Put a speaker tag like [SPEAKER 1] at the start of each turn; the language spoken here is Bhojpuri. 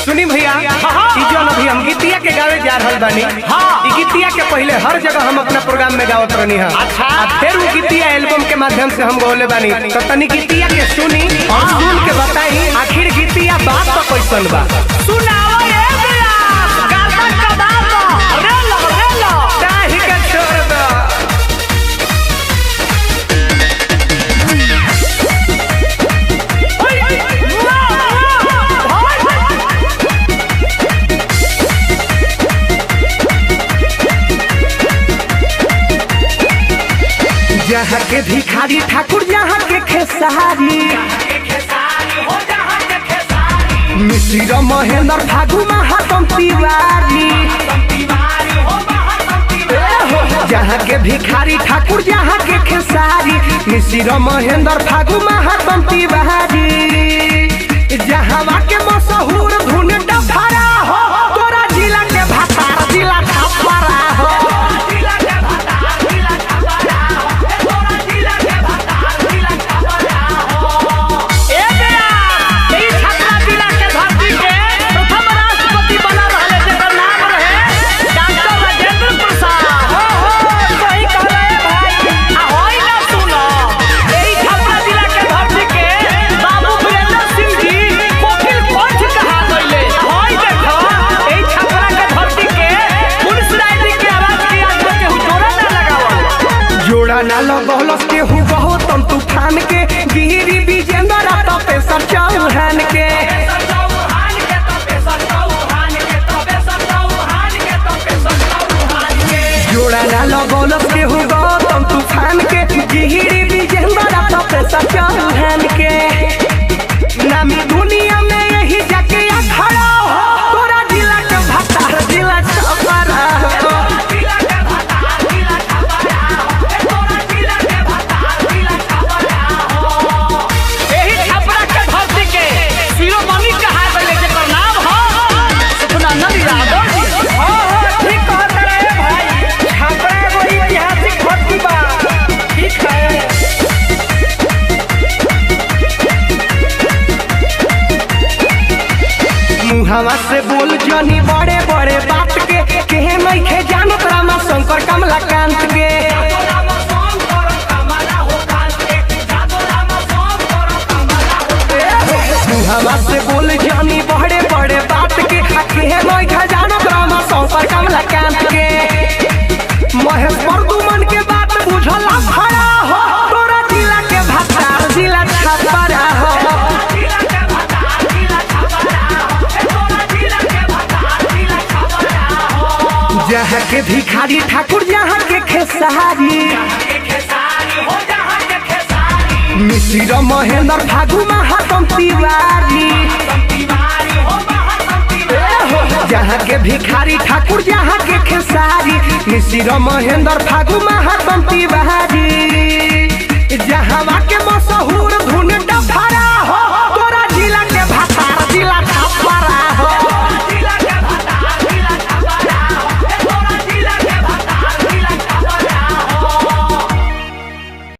[SPEAKER 1] सुनी भैया अभी हम गीतिया के गावे जा रहल बानी। गीतिया के पहले हर जगह हम अपना प्रोग्राम में गावत रहनी है। फिर वो गीतिया एल्बम के माध्यम से हम गौले बानी। तो तनी गीतिया के सुनी और सुन के बताई आखिर गीतिया बात तो कैसन बा। जहाँ के भिखारी ठाकुर जहाँ के खेसारी मिश्र महेंद्र फागु महातम तिवारी। जहाँ के भिखारी ठाकुर जहाँ के खेसारी मिश्र महेंद्र फागु महातम तिवारी। जहाँ के मशहूर धुन डफरा हो तोरा जिला के भातार जिला छपरा हो। ना लगौलस के हु बहुत तूफान के गिरी विजेंद्र तपेश्वर चौहान के। जोड़ा ना लगौलस के हु बहुत तूफान के गिरी विजेंद्र तपेश्वर चौहान के। नामी दुनिया में यही जाके खड़ा हो तोरा जिला के भातार जिला छपरा हो। हवा से बोल जनी बड़े बड़े बात के नहीं खे जानत रामा शंकर कमलाकांत के। हवा से बोल जनी बड़े बड़े बात के नहीं खे जानत रामा शंकर कमलाकांत के। महेश प्रदुमन के बात बुझला खड़ा हो तोरा जिला के भातार जिला छपरा हो। जहाँ के भिखारी ठाकुर जहाँ के खेसारी मिश्र महेंद्र फागु महातम तिवारी। जहाँ के भिखारी ठाकुर जहाँ के खेसारी मिश्र महेंद्र फागु महातम तिवारी। जहाँ के